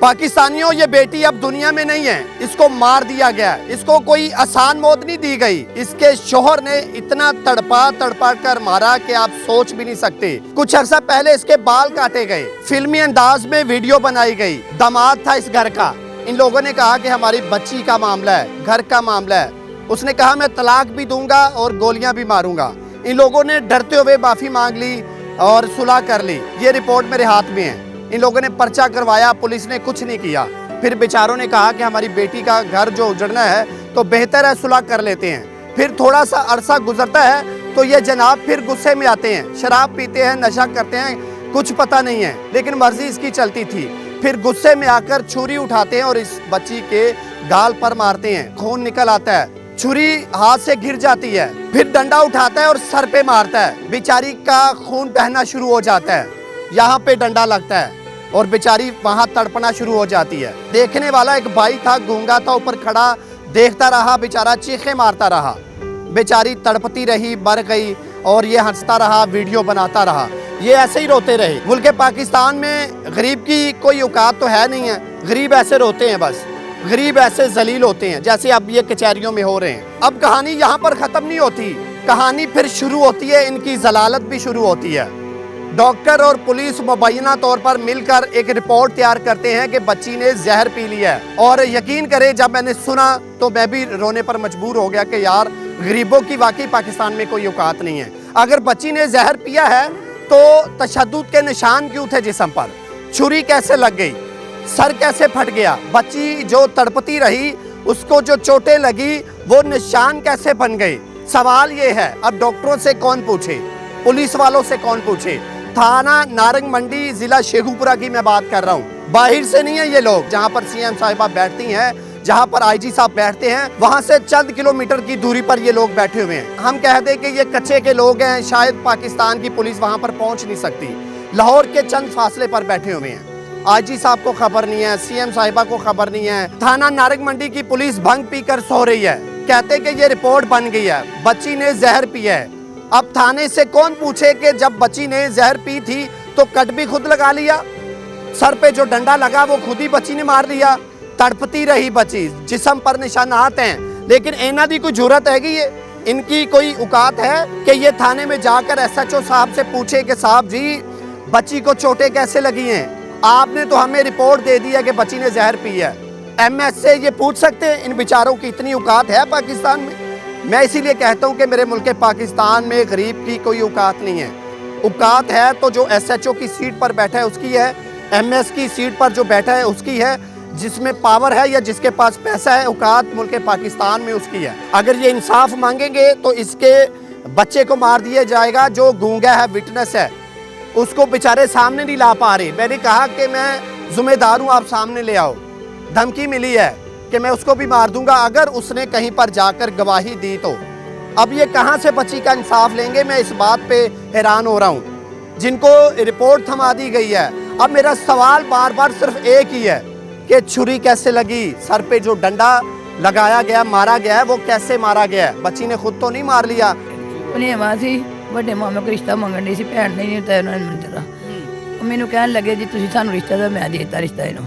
पाकिस्तानियों, ये बेटी अब दुनिया में नहीं है, इसको मार दिया गया। इसको कोई आसान मौत नहीं दी गई। इसके शोहर ने इतना तड़पा कर मारा कि आप सोच भी नहीं सकते। कुछ अर्सा पहले इसके बाल काटे गए, फिल्मी अंदाज में वीडियो बनाई गई। दामाद था इस घर का। इन लोगों ने कहा कि हमारी बच्ची का मामला है, घर का मामला है। उसने कहा मैं तलाक भी दूंगा और गोलियां भी मारूंगा। इन लोगों ने डरते हुए माफी मांग ली और सुलह कर ली। ये रिपोर्ट मेरे हाथ में है। इन लोगों ने पर्चा करवाया, पुलिस ने कुछ नहीं किया। फिर बेचारों ने कहा कि हमारी बेटी का घर जो उजड़ना है तो बेहतर है सुलह कर लेते हैं। फिर थोड़ा सा अरसा गुजरता है तो ये जनाब फिर गुस्से में आते हैं, शराब पीते हैं, नशा करते हैं, कुछ पता नहीं है, लेकिन मर्जी इसकी चलती थी। फिर गुस्से में आकर छुरी उठाते हैं और इस बच्ची के गाल पर मारते हैं। खून निकल आता है, छुरी हाथ से गिर जाती है। फिर डंडा उठाता है और सर पे मारता है। बेचारी का खून बहना शुरू हो जाता है, यहाँ पे डंडा लगता है और बेचारी वहाँ तड़पना शुरू हो जाती है। देखने वाला एक भाई था, गूंगा था, ऊपर खड़ा देखता रहा। बेचारा चीखें मारता रहा, बेचारी तड़पती रही, मर गई और ये हंसता रहा, वीडियो बनाता रहा। ये ऐसे ही रोते रहे। मुल्क पाकिस्तान में गरीब की कोई औकात तो है नहीं है। गरीब ऐसे रोते हैं, बस गरीब ऐसे जलील होते हैं जैसे अब ये कचहरियों में हो रहे हैं। अब कहानी यहाँ पर ख़त्म नहीं होती, कहानी फिर शुरू होती है। इनकी जलालत भी शुरू होती है। डॉक्टर और पुलिस मुबैना तौर पर मिलकर एक रिपोर्ट तैयार करते हैं कि बच्ची ने जहर पी लिया है। और यकीन करें, जब मैंने सुना तो मैं भी रोने पर मजबूर हो गया कि यार गरीबों की वाकई पाकिस्तान में कोई औकात नहीं है। अगर बच्ची ने जहर पिया है तो तशद्दुद के निशान क्यों थे जिस्म पर? छुरी कैसे लग गई? सर कैसे फट गया? बच्ची जो तड़पती रही, उसको जो चोटें लगी, वो निशान कैसे बन गए? सवाल ये है, अब डॉक्टरों से कौन पूछे, पुलिस वालों से कौन पूछे? थाना नारंग मंडी, जिला शेखुपुरा की मैं बात कर रहा हूँ। बाहर से नहीं है ये लोग। जहाँ पर सीएम साहिबा बैठती हैं, जहाँ पर आईजी साहब बैठते हैं, वहाँ से चंद किलोमीटर की दूरी पर ये लोग बैठे हुए हैं। हम कहते हैं कि ये कच्चे के लोग हैं, शायद पाकिस्तान की पुलिस वहाँ पर पहुँच नहीं सकती। लाहौर के चंद फासले पर बैठे हुए हैं। आईजी साहब को खबर नहीं है, सीएम साहिबा को खबर नहीं है। थाना नारंग मंडी की पुलिस भंग पीकर सो रही है। कहते कि ये रिपोर्ट बन गई है, बच्ची ने जहर पिया है। अब थाने से कौन पूछे कि जब बच्ची ने जहर पी थी तो कट भी खुद लगा लिया, सर पे जो डंडा लगा वो खुद ही बच्ची ने मार लिया। तड़पती रही बच्ची, जिस्म पर निशानात हैं, लेकिन इन्हां दी कोई जरूरत है कि ये इनकी कोई औकात है कि ये थाने में जाकर एसएचओ साहब से पूछे कि साहब जी बच्ची को चोटें कैसे लगी हैं? आपने तो हमें रिपोर्ट दे दी है कि बच्ची ने जहर पी है। एमएस से ये पूछ सकते हैं? इन बेचारों की इतनी औकात है पाकिस्तान में? मैं इसीलिए कहता हूँ कि मेरे मुल्क पाकिस्तान में गरीब की कोई औकात नहीं है। औकात है तो जो एसएचओ की सीट पर बैठा है उसकी है, एमएस की सीट पर जो बैठा है उसकी है, जिसमें पावर है या जिसके पास पैसा है, औकात मुल्क पाकिस्तान में उसकी है। अगर ये इंसाफ मांगेंगे तो इसके बच्चे को मार दिया जाएगा। जो गूंगा है, विटनेस है, उसको बेचारे सामने नहीं ला पा रहे। मैंने कहा कि मैं जिम्मेदार हूँ, आप सामने ले आओ। धमकी मिली है कि मैं उसको भी मार दूंगा अगर उसने कहीं पर जाकर गवाही दी तो। अब ये कहाँ से बच्ची का इंसाफ लेंगे? मैं इस बात पे हैरान हो रहा हूँ। जिनको रिपोर्ट थमा दी गई है, अब मेरा सवाल बार बार सिर्फ एक ही है कि छुरी कैसे लगी? सर पे जो डंडा लगाया गया, मारा गया है, वो कैसे मारा गया है? बच्ची ने खुद तो नहीं मार लिया। ਵੱਡੇ ਮਾਮੇ ਕੋ ਰਿਸ਼ਤਾ ਮੰਗਣ ਦੀ ਸੀ, ਭੈਣ ਨੇ ਨਹੀਂ ਦਿੱਤਾ ਉਹਨਾਂ ਨੇ ਮੈਨੂੰ ਜਰਾ। ਉਹ ਮੈਨੂੰ ਕਹਿਣ ਲੱਗੇ ਜੀ ਤੁਸੀਂ ਸਾਨੂੰ ਰਿਸ਼ਤਾ ਦਾ, ਮੈਂ ਦੇ ਦਿੱਤਾ ਰਿਸ਼ਤਾ ਇਹਨੂੰ।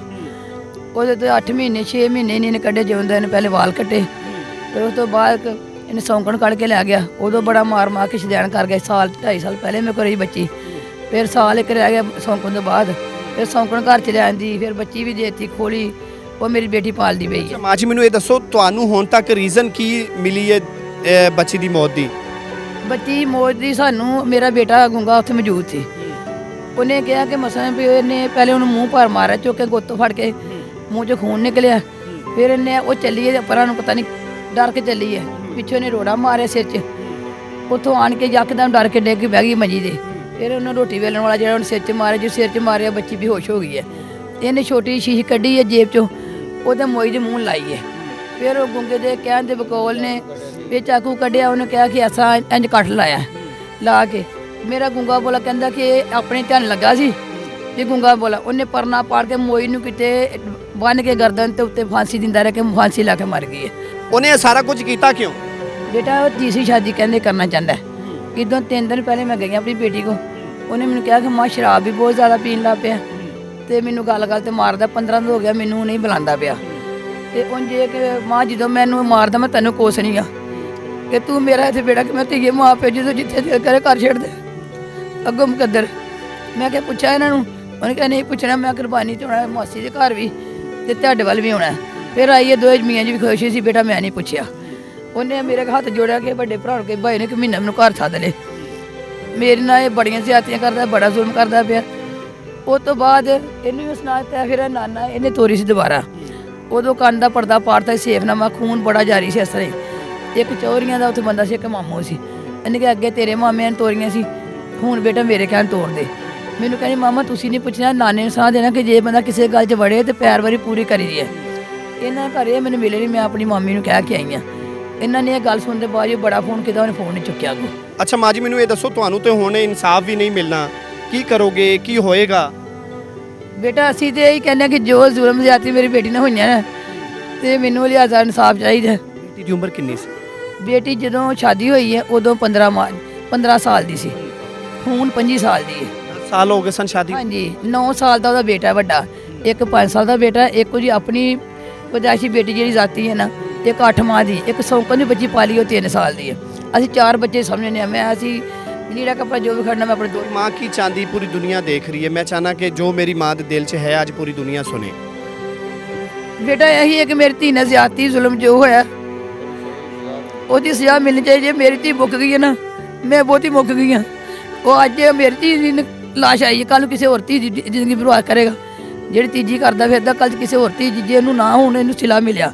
ਉਹਦੇ ਤੋਂ 8 ਮਹੀਨੇ 6 ਮਹੀਨੇ ਇਹਨੇ ਕੱਢੇ, ਜਿਉਂਦੇ ਨੇ ਪਹਿਲੇ ਵਾਲ ਕੱਟੇ, ਫਿਰ ਉਸ ਤੋਂ ਬਾਅਦ ਇਹਨੇ ਸੌਂਕਣ ਕੱਢ ਕੇ ਲੈ ਗਿਆ। ਉਦੋਂ ਬੜਾ ਮਾਰ ਕੇ ਸ਼ਦੈਣ ਕਰ ਗਿਆ। ਸਾਲ 2.5 ਸਾਲ ਪਹਿਲੇ ਮੇਰੇ ਕੋਲ ਰਹੀ ਬੱਚੀ, ਫਿਰ ਸਾਲ ਇੱਕ ਰਹਿ ਗਿਆ ਸੌਂਕਣ ਤੋਂ ਬਾਅਦ, ਫਿਰ ਸੌਂਕਣ ਘਰ ਚ ਲਿਆਂਦੀ, ਫਿਰ ਬੱਚੀ ਵੀ ਦੇਤੀ ਖੋਲੀ। ਉਹ ਮੇਰੀ ਬੇਟੀ ਪਾਲਦੀ ਪਈ ਹੈ। ਮਾਂ ਜੀ ਮੈਨੂੰ ਇਹ ਦੱਸੋ, ਤੁਹਾਨੂੰ ਹੁਣ ਤੱਕ ਰੀਜ਼ਨ ਕੀ ਮਿਲੀ ਹੈ ਬੱਚੀ ਦੀ ਮੌਤ ਦੀ? ਬੱਚੀ ਮੌਤ ਦੀ ਸਾਨੂੰ, ਮੇਰਾ ਬੇਟਾ ਗੁੰਗਾ ਉੱਥੇ ਮੌਜੂਦ ਸੀ। ਉਹਨੇ ਕਿਹਾ ਕਿ ਮਸਾਂ ਵੀ ਇਹਨੇ ਪਹਿਲੇ ਉਹਨੂੰ ਮੂੰਹ ਭਰ ਮਾਰਿਆ, ਚੁੱਕ ਕੇ ਗੁੱਤ ਫੜ ਕੇ, ਮੂੰਹ 'ਚੋਂ ਖੂਨ ਨਿਕਲਿਆ। ਫਿਰ ਇਹਨੇ ਉਹ ਚੱਲੀ ਹੈ ਪਰਾਂ ਨੂੰ, ਪਤਾ ਨਹੀਂ ਡਰ ਕੇ ਚੱਲੀ ਹੈ, ਪਿੱਛੋਂ ਇਹਨੇ ਰੋੜਾ ਮਾਰਿਆ ਸਿਰ 'ਚ। ਉੱਥੋਂ ਆਣ ਕੇ ਯਕਦਮ ਡਰ ਕੇ ਡਿੱਗ ਕੇ ਬਹਿ ਗਈ ਮੰਜੀ ਦੇ। ਫਿਰ ਉਹਨੇ ਰੋਟੀ ਵੇਲਣ ਵਾਲਾ ਜਿਹੜਾ ਉਹਨੇ ਸਿਰ 'ਚ ਮਾਰਿਆ, ਜੋ ਸਿਰ 'ਚ ਮਾਰਿਆ, ਬੱਚੀ ਬੇਹੋਸ਼ ਹੋ ਗਈ ਹੈ। ਇਹਨੇ ਛੋਟੀ ਸ਼ੀਸ਼ੀ ਕੱਢੀ ਹੈ ਜੇਬ 'ਚੋਂ, ਉਹਦੇ ਮੋਈ ਦੇ ਮੂੰਹ ਲਾਈ ਹੈ। ਫਿਰ ਉਹ ਗੁੰਗੇ ਦੇ ਕਹਿਣ ਦੇ ਬਕੌਲ ਨੇ ਫਿਰ ਚਾਕੂ ਕੱਢਿਆ। ਉਹਨੇ ਕਿਹਾ ਕਿ ਐਸਾ ਇੰਝ ਕੱਟ ਲਾਇਆ, ਲਾ ਕੇ ਮੇਰਾ ਗੁੰਗਾ ਬੋਲਾ ਕਹਿੰਦਾ ਕਿ ਇਹ ਆਪਣੇ ਧਿਆਨ ਲੱਗਾ ਸੀ ਵੀ ਗੁੰਗਾ ਬੋਲਾ। ਉਹਨੇ ਪਰਨਾ ਪਾੜ ਕੇ ਮੋਈ ਨੂੰ ਕਿਤੇ ਬੰਨ ਕੇ ਗਰਦਨ ਤੇ ਉੱਤੇ ਫਾਂਸੀ ਦਿੰਦਾ ਰਿਹਾ ਕਿ ਫਾਂਸੀ ਲਾ ਕੇ ਮਰ ਗਈ ਹੈ। ਉਹਨੇ ਸਾਰਾ ਕੁਝ ਕੀਤਾ ਕਿਉਂ? बेटा वो तीसरी शादी कहते करना चाहता है। कितों 3 दिन पहले मैं गई अपनी बेटी को, उन्हें मैंने कहा कि माँ शराब भी बहुत ज़्यादा पीन लग पाया। ਤੇ ਮੈਨੂੰ ਗੱਲ ਤੇ ਮਾਰਦਾ। 15 ਦਿਨ ਹੋ ਗਿਆ ਮੈਨੂੰ ਨਹੀਂ ਬੁਲਾਉਂਦਾ ਪਿਆ। ਤੇ ਉਂਝ ਇਹ ਕਿ ਮਾਂ ਜਦੋਂ ਮੈਨੂੰ ਮਾਰਦਾ ਮੈਂ ਤੈਨੂੰ ਕੁਛ ਨਹੀਂ ਆ ਕਿ ਤੂੰ ਮੇਰਾ ਇੱਥੇ ਬੇੜਾ ਕਿ ਮੈਂ ਧੀਏ ਮਾਂ ਪਿਓ ਜਦੋਂ ਜਿੱਥੇ ਦਿਲ ਕਰੇ ਘਰ ਛੱਡ ਦੇ ਅੱਗੋਂ ਮੁਕੱਦਰ। ਮੈਂ ਕਿਹਾ ਪੁੱਛਿਆ ਇਹਨਾਂ ਨੂੰ, ਉਹਨੇ ਕਿਹਾ ਨਹੀਂ ਪੁੱਛਣਾ, ਮੈਂ ਕੁਰਬਾਨੀ ਤੇ ਆਉਣਾ ਮਾਸੀ ਦੇ ਘਰ ਵੀ ਤੇ ਤੁਹਾਡੇ ਵੱਲ ਵੀ ਆਉਣਾ। ਫਿਰ ਆਈਏ ਦੋਏ ਮੀਆਂ ਜੀ ਵੀ ਖੁਸ਼ ਸੀ, ਬੇਟਾ ਮੈਂ ਨਹੀਂ ਪੁੱਛਿਆ। ਉਹਨੇ ਮੇਰੇ ਹੱਥ ਜੋੜਿਆ ਕਿ ਵੱਡੇ ਭਰਾ ਨੂੰ ਕਿ ਭਾਈ ਨੇ ਕਿ ਮਹੀਨਾ ਮੈਨੂੰ ਘਰ ਸੱਦ ਲੈ। ਮੇਰੇ ਨਾਲ ਇਹ ਬੜੀਆਂ ਜ਼ਿਆਦਤੀਆਂ ਕਰਦਾ, ਬੜਾ ਜ਼ੁਲਮ ਕਰਦਾ ਪਿਆ। ਉਹ ਤੋਂ ਬਾਅਦ ਇਹਨੂੰ ਵੀ ਸੁਣਾ ਦਿੱਤਾ। ਫਿਰ ਨਾਨਾ ਇਹਨੇ ਤੋਰੀ ਸੀ ਦੁਬਾਰਾ। ਉਦੋਂ ਕੰਨ ਦਾ ਪਰਦਾ ਪਾੜਤਾ, ਸੇਫਨਾਮਾ, ਖੂਨ ਬੜਾ ਜਾਰੀ ਸੀ। ਇਸ ਤਰ੍ਹਾਂ ਇੱਕ ਚੌਰੀਆਂ ਦਾ ਉੱਥੇ ਬੰਦਾ ਸੀ, ਇੱਕ ਮਾਮੂ ਸੀ। ਇਹਨੇ ਕਿ ਅੱਗੇ ਤੇਰੇ ਮਾਮਿਆਂ ਨੇ ਤੋਰੀਆਂ ਸੀ, ਹੁਣ ਬੇਟਾ ਮੇਰੇ ਕਹਿਣ ਤੋੜ ਦੇ। ਮੈਨੂੰ ਕਹਿੰਦੀ ਮਾਮਾ ਤੁਸੀਂ ਨਹੀਂ ਪੁੱਛਣਾ, ਨਾਨੇ ਨੂੰ ਸਾਹ ਦੇਣਾ ਕਿ ਜੇ ਬੰਦਾ ਕਿਸੇ ਗੱਲ 'ਚ ਵੜੇ ਤੇ ਪੈਰ ਵਾਰੀ ਪੂਰੀ ਕਰੀ ਦੀ ਹੈ। ਇਹਨਾਂ ਘਰੇ ਮੈਨੂੰ ਮਿਲੇ ਨਹੀਂ, ਮੈਂ ਆਪਣੀ ਮਾਮੀ ਨੂੰ ਕਹਿ ਕੇ ਆਈ ਹਾਂ। ਇਹਨਾਂ ਨੇ ਇਹ ਗੱਲ ਸੁਣਨ ਦੇ ਬਾਅਦ ਹੀ ਬੜਾ ਫੋਨ ਕੀਤਾ, ਉਹਨੇ ਫੋਨ ਨਹੀਂ ਚੁੱਕਿਆ ਅੱਗੋਂ। ਅੱਛਾ ਮਾਂ ਜੀ, ਮੈਨੂੰ ਇਹ ਦੱਸੋ, ਤੁਹਾਨੂੰ ਤੇ ਹੁਣ ਇਨਸਾਫ ਵੀ ਨਹੀਂ ਮਿਲਣਾ, ਕੀ ਕਰੋਗੇ, ਕੀ ਹੋਏਗਾ? ਬੇਟਾ ਅਸੀਂ ਤੇ ਇਹੀ ਕਹਿੰਦੇ ਕਿ ਜੋ ਜ਼ੁਲਮ ਜ਼ਿਆਦਤੀ ਮੇਰੀ ਬੇਟੀ ਨਾਲ ਹੋਈਆਂ ਨੇ ਤੇ ਮੈਨੂੰ ਲਿਹਾਜ਼ਾ ਇਨਸਾਫ ਚਾਹੀਦਾ। ਬੇਟੀ ਦੀ ਉਮਰ ਕਿੰਨੀ ਸੀ? ਬੇਟੀ ਜਦੋਂ ਸ਼ਾਦੀ ਹੋਈ ਹੈ ਉਦੋਂ 15 ਸਾਲ ਦੀ ਸੀ, ਹੁਣ 25 ਸਾਲ ਦੀ ਹੈ। 10 ਸਾਲ ਹੋ ਗਏ ਸਨ ਸ਼ਾਦੀ? ਹਾਂਜੀ, 9 ਸਾਲ ਦਾ ਉਹਦਾ ਬੇਟਾ ਵੱਡਾ, ਇੱਕ 5 ਸਾਲ ਦਾ ਬੇਟਾ, ਇੱਕ ਉਹਦੀ ਆਪਣੀ ਪਦਾਇਸ਼ੀ ਬੇਟੀ ਜਿਹੜੀ ਜ਼ਾਤੀ ਹੈ ਨਾ, ਇੱਕ 8 ਮਾਹ ਦੀ, ਇੱਕ ਸੌਂਕਣ ਦੀ ਬੱਚੀ ਪਾਲੀ, ਉਹ 3 ਸਾਲ ਦੀ ਹੈ। ਅਸੀਂ 4 ਬੱਚੇ ਸਮਝਨੇ ਆ। ਮੈਂ ਅਸੀਂ ਲੀੜਾ ਕੱਪੜਾ ਜੋ ਵੀ ਖੜਨਾ ਮੈਂ ਆਪਣੇ ਦੋ ਮਾਂ ਕੀ ਚਾਹੁੰਦੀ पूरी दुनिया देख रही है, मैं चाहना कि जो मेरी माँ के दिल 'ਚ है आज पूरी दुनिया सुने। ਬੇਟਾ ਇਹੀ ਹੈ ਕਿ ਮੇਰੀ ਧੀ ਨਾਲ ਜ਼ਿਆਦਤੀ ਜ਼ੁਲਮ ਜੋ ਹੋਇਆ ਉਹਦੀ ਸਜ਼ਾ ਮਿਲਣੀ ਚਾਹੀਦੀ ਹੈ। ਮੇਰੀ ਧੀ ਮੁੱਕ ਗਈ ਹੈ ਨਾ, ਮੈਂ ਬਹੁਤੀ ਮੁੱਕ ਗਈ ਹਾਂ। ਉਹ ਅੱਜ ਮੇਰੀ ਧੀ ਦੀ ਲਾਸ਼ ਆਈ ਹੈ, ਕੱਲ੍ਹ ਨੂੰ ਕਿਸੇ ਹੋਰ ਧੀ ਦੀ ਜ਼ਿੰਦਗੀ ਬਰਬਾਦ ਕਰੇਗਾ। ਜਿਹੜੀ ਤੀਜੀ ਕਰਦਾ ਫਿਰਦਾ, ਕੱਲ੍ਹ ਕਿਸੇ ਹੋਰ ਧੀ ਜੇ ਇਹਨੂੰ ਨਾ ਹੁਣ ਇਹਨੂੰ ਸਿਲਾ ਮਿਲਿਆ,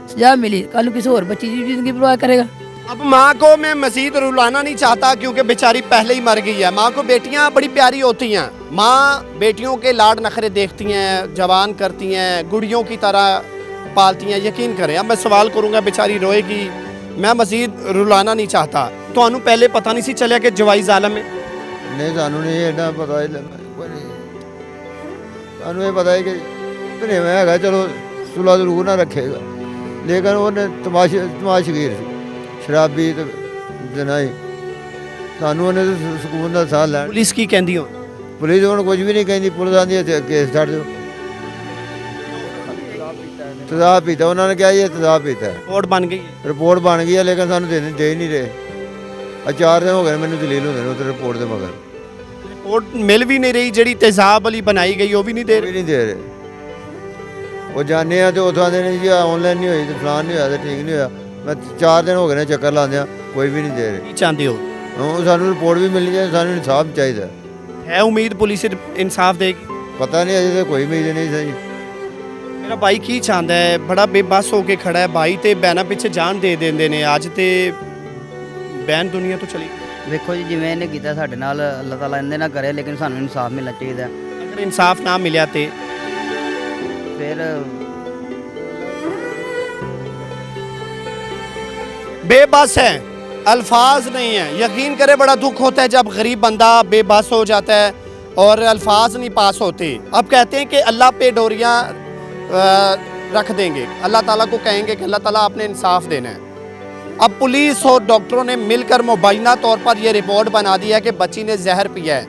ਸਜ਼ਾ ਮਿਲੀ, ਕੱਲ੍ਹ ਨੂੰ ਕਿਸੇ ਹੋਰ ਬੱਚੀ ਦੀ ਜ਼ਿੰਦਗੀ ਬਰਬਾਦ करेगा। अब माँ को मैं मजीद रुलाना नहीं चाहता क्योंकि बेचारी पहले ही मर गई है। माँ को बेटियाँ बड़ी प्यारी होती हैं। माँ बेटियों के लाड नखरे देखती हैं, जवान करती हैं, गुड़ियों की तरह पालती हैं। यकीन करें, अब मैं सवाल करूँगा, बेचारी रोएगी। मैं मजीद रुलाना नहीं चाहता। तो पहले पता नहीं सी चलिया कि जवाई ज़ालम है? नहीं, सानू नहीं एडा पता ही सानू ये पता है कि प्रेम है, चलो सुलह जरूर ना रखेगा, लेकिन उन्हें तमाशगीर सी, शराबी तो जनाई। सानू उन्हें तो सुकून का साह लैन। पुलिस की कहती हो? पुलिस हूँ कुछ भी नहीं कहती। पुलिस आती है केस छड़ दो, तेजाब पीता। उन्होंने क्या ये तेजाब पीता है। रिपोर्ट बन गई है? रिपोर्ट बन गई है, लेकिन सानू दे नहीं रहे। 4 दिन हो गए मैंने दलील होंगे उस रिपोर्ट के मगर। रिपोर्ट मिल भी नहीं रही, जी तेजाब वाली बनाई गई वो भी नहीं दे भी रही। नहीं दे रहे। वो जाने तो उतो आते नहीं जी ऑनलाइन नहीं हुई, तो फलान नहीं होया, तो ठीक नहीं होया। मैं 4 दिन हो गए चक्कर लाद्या, कोई भी नहीं दे रहे। की चाहते हो? सानू रिपोर्ट भी मिलनी चाहिए, सानू इंसाफ चाहिए। है उम्मीद पुलिस इंसाफ देगी? पता नहीं, अजे तो कोई उम्मीद नहीं सही। मेरा भाई की चाहता है, बड़ा बेबस होके खड़ा है। भाई तो बहना पिछे जान दे देंगे ने, अज तो बहन दुनिया तो चली गई। ਵੇਖੋ ਜੀ ਜਿਵੇਂ ਇਹਨੇ ਕੀਤਾ ਸਾਡੇ ਨਾਲ, ਅੱਲਾਹ ਤਾਲਾ ਇਹਦੇ ਨਾਲ ਕਰੇ, ਲੇਕਿਨ ਸਾਨੂੰ ਇਨਸਾਫ ਮਿਲਣਾ ਚਾਹੀਦਾ। अगर इंसाफ ना मिला तो ਫਿਰ बेबस है, अल्फाज नहीं है। यकीन करे बड़ा दुख होता है जब गरीब बंदा बेबस हो जाता है और अल्फाज नहीं पास होते। अब कहते हैं कि अल्लाह पे डोरियाँ रख देंगे, अल्लाह ताला को कहेंगे कि अल्लाह ताला आपने इंसाफ देना है। अब पुलिस और डॉक्टरों ने मिलकर मुबैना तौर पर यह रिपोर्ट बना दी है कि बच्ची ने जहर पिया है।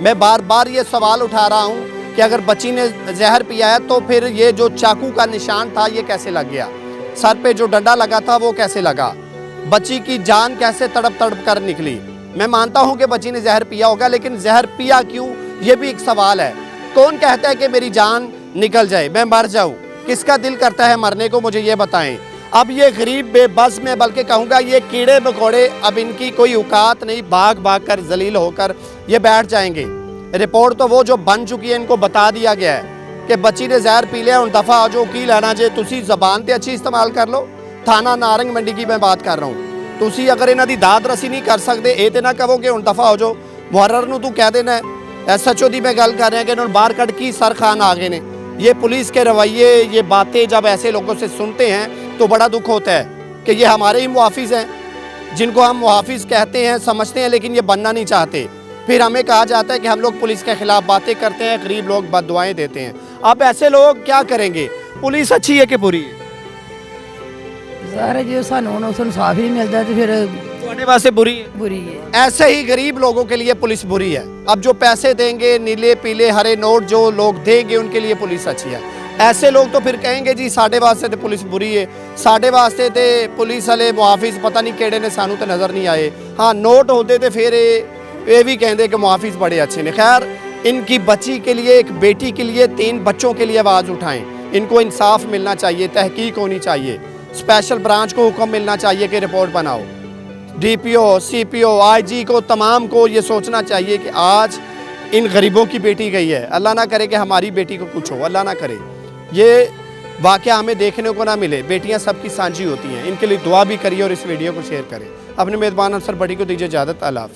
मैं बार बार ये सवाल उठा रहा हूँ कि अगर बच्ची ने जहर पिया है तो फिर ये जो चाकू का निशान था ये कैसे लग गया, सर पे जो डंडा लगा था वो कैसे लगा, बच्ची की जान कैसे तड़प तड़प कर निकली। मैं मानता हूँ कि बच्ची ने जहर पिया होगा, लेकिन जहर पिया क्यों, ये भी एक सवाल है। कौन कहता है कि मेरी जान निकल जाए, मैं मर जाऊँ? किसका दिल करता है मरने को, मुझे ये बताएं। अब ये गरीब बेबस, मैं बल्कि कहूँगा ये कीड़े मकोड़े, अब इनकी कोई औकात नहीं, भाग भाग कर जलील होकर ये बैठ जाएंगे। रिपोर्ट तो वो जो बन चुकी है, इनको बता दिया गया है कि बच्ची ने जहर पी लिया, दफ़ा हो जो की लेना जे, तुसी जबान तो अच्छी इस्तेमाल कर लो। थाना नारंग मंडी की मैं बात कर रहा हूँ। तुसी अगर इन्हों की दाद रसी नहीं कर सकते, ये तो ना कहो कि हुण दफ़ा हो जाओ। मुहर्रर नूं तू कह देना है। SHO की मैं गल कर रहा कि इन्होंने बाहर कट की सर खान आ गए ने। ये पुलिस के रवैये, ये बातें जब ऐसे लोगों से सुनते हैं तो बड़ा दुख होता है कि ये हमारे ही मुहाफिज हैं, जिनको हम मुहाफिज कहते हैं, समझते हैं, लेकिन ये बनना नहीं चाहते। फिर हमें कहा जाता है कि हम लोग पुलिस के खिलाफ बातें करते हैं, गरीब लोग बददुआएं देते हैं। अब ऐसे लोग क्या करेंगे? पुलिस अच्छी है कि बुरी है? ਸਾਰੇ ਜੇ ਸਾਨੂੰ ਹੁਣ ਉਸ ਇਨਸਾਫ ਹੀ ਨਹੀਂ ਮਿਲਦਾ ਤੇ ਫਿਰ ਤੁਹਾਡੇ ਵਾਸਤੇ ਬੁਰੀ ਹੈ। बुरी है। ऐसे ही गरीब लोगों के लिए पुलिस बुरी है। अब जो पैसे देंगे, नीले पीले हरे नोट जो लोग देंगे, उनके लिए पुलिस अच्छी है। ऐसे लोग तो फिर कहेंगे जी साढ़े वास्ते तो पुलिस बुरी है, साढ़े वास्ते तो पुलिस वाले मुहाफिज पता नहीं केड़े ने, सानू तो नज़र नहीं आए। हाँ नोट होते तो फिर ये भी कहते कि मुहाफिज बड़े अच्छे ने। खैर इनकी बच्ची के लिए, एक बेटी के लिए, 3 बच्चों के लिए आवाज़ उठाएं। इनको इंसाफ मिलना चाहिए, तहकीक होनी चाहिए, स्पेशल ब्रांच को हुक्म मिलना चाहिए कि रिपोर्ट बनाओ। डीपीओ, सीपीओ, आईजी को, तमाम को ये सोचना चाहिए कि आज इन गरीबों की बेटी गई है, अल्लाह ना करे कि हमारी बेटी को कुछ हो, अल्लाह ना करे ये वाक़या हमें देखने को ना मिले। बेटियां सबकी साझी होती हैं, इनके लिए दुआ भी करिए और इस वीडियो को शेयर करें। अपने मेज़बान अफसर बड़ी को दीजिए इजाज़त। अल्लाह हाफ़िज़।